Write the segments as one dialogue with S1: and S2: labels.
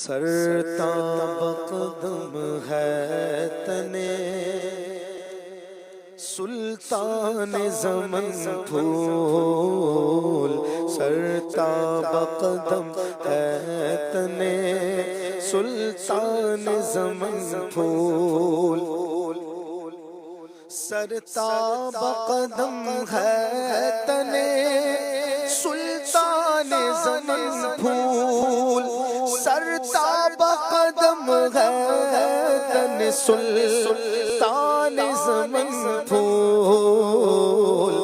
S1: سرتاب قدم ہے تنے سلطان زمن پھول، سرتاب قدم ہے تنے سلطان زمن پھول، سرتاب قدم ہے تنے سلطان زمن پھول، سرتاب قدم ہے تنے سلطان زمن پھول،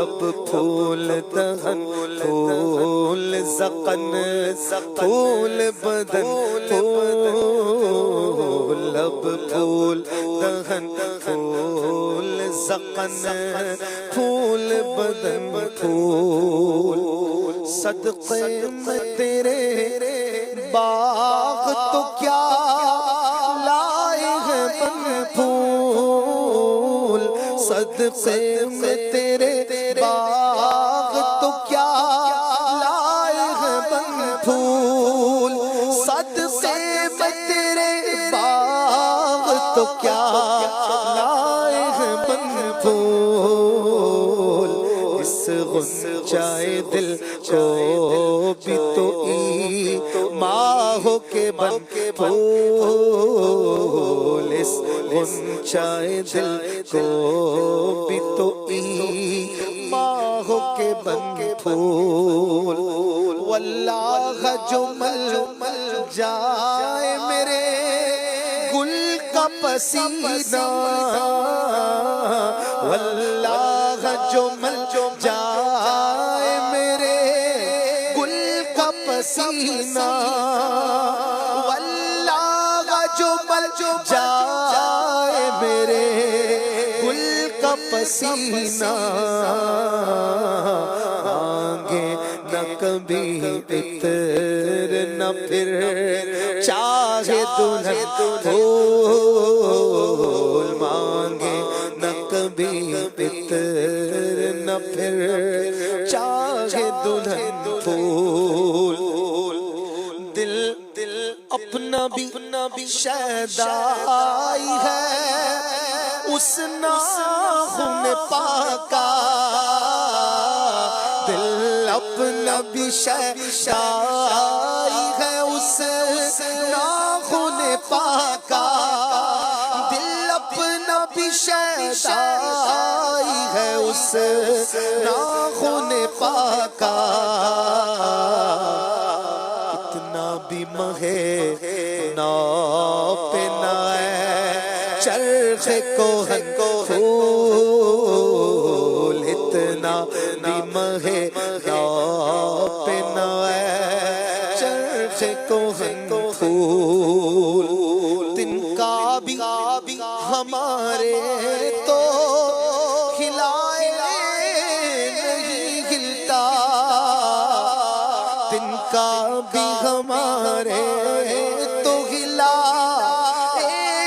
S1: اب پھول دہن پھول زقن پھول بدن پھول، اب پھول دہن پھول زقن پھول بدن پھول، صدقے میں تیرے باغ تو کیا لائے ہیں بن پھول، صدقے میں تیرے باغ تو کیا لائے ہیں بن پھول، صدقے میں تیرے باغ تو کیا لائے ہیں بن پھول، اس غنچۂ دل کو بھی تو ماہو کے بن پھول، اس غنچۂ دل کو بھی تو ماہو کے بن پھول، واللہ جو مل جائے میرے گل کا پسینہ، واللہ جو مل جائے میرے گل کا پسینہ، واللہ جو مل جائے میرے گل کا پسینہ، مانگے نہ کبھی عطر نہ پھر چاہے دلہن پھول، مانگے نہ کبھی عطر نہ پھر چاہے دلہن پھول، دل اپنا بھی شیدائی ہے اس ناخن پاکا، دل اپنا بھی شیدائی ہے اس ناخن پاکا، دل اپنا بھی شیدائی ہے اس ناخن پاکا، اتنا بھی مہے ناپ نہ ہے چرخ کوہن پھول، اتنا بھی مہے ناپ نہ ہے چرخ کوہن پھول، تن کا بھی ہمارے تو کھلائے نہیں ہلتا، تن کا بھی ہمارے تو ہلا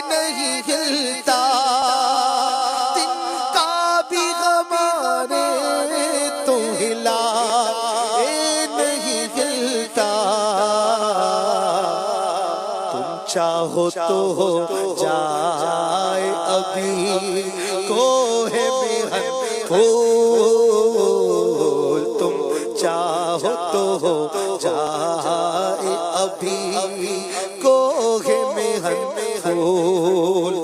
S1: نہیں ہلتا، تن کا بھی ہمارے تو ہلا نہیں ہلتا، تم چاہو تو ہو جائے ابھی کوہ میہن پھول، تم چاہو تو ہو جائے ابھی کوہ میہن پھول،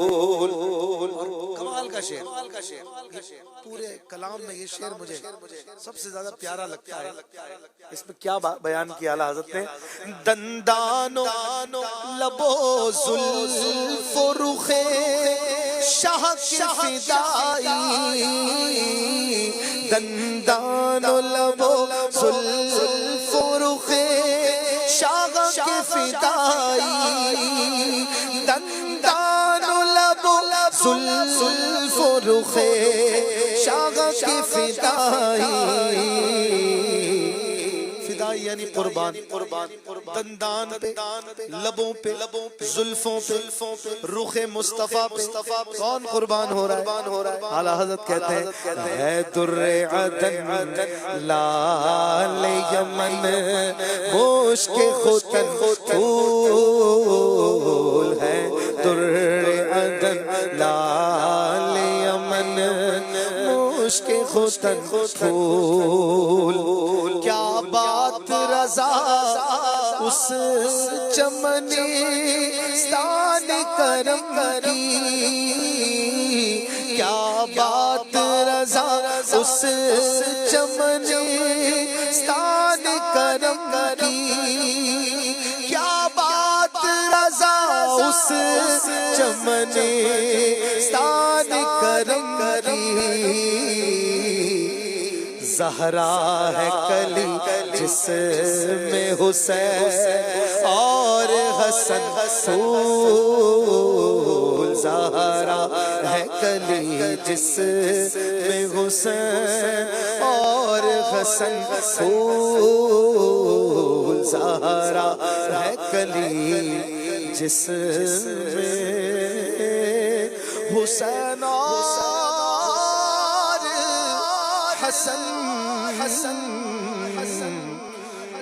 S1: کمال کا شعر، پورے کلام میں یہ شعر مجھے سب سے زیادہ پیارا لگتا ہے، اس میں کیا بیان کیا اعلیٰ حضرت نے، دندانو لبو زلف و رخ شاہ کی فدائی، دندانو لبو زلف و رخ شاہ کی فدائی، دندانو لبو زلف و رخ شاہ کی فدائی، فدائی یعنی قربان، دندان پہ لبوں پہ زلفوں پہ رخ مصطفیٰ پہ کون قربان ہو رہا ہے؟ اعلیٰ حضرت کہتے ہیں ہے در عدن لال یمن مشک ختن ختن پھول کیا بات رضا اس چمنستان کرم کی کیا بات رضا اس چمنستان کرم کی کیا بات رضا اس چمنستان کرم کی زہرا ہے کلی جس میں حسین اور حسن پھول زہرا ہے کلی جس میں حسین اور حسن پھول زہرا ہے کلی جس میں حسین اور حسن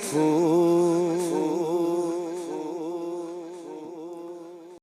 S1: پھول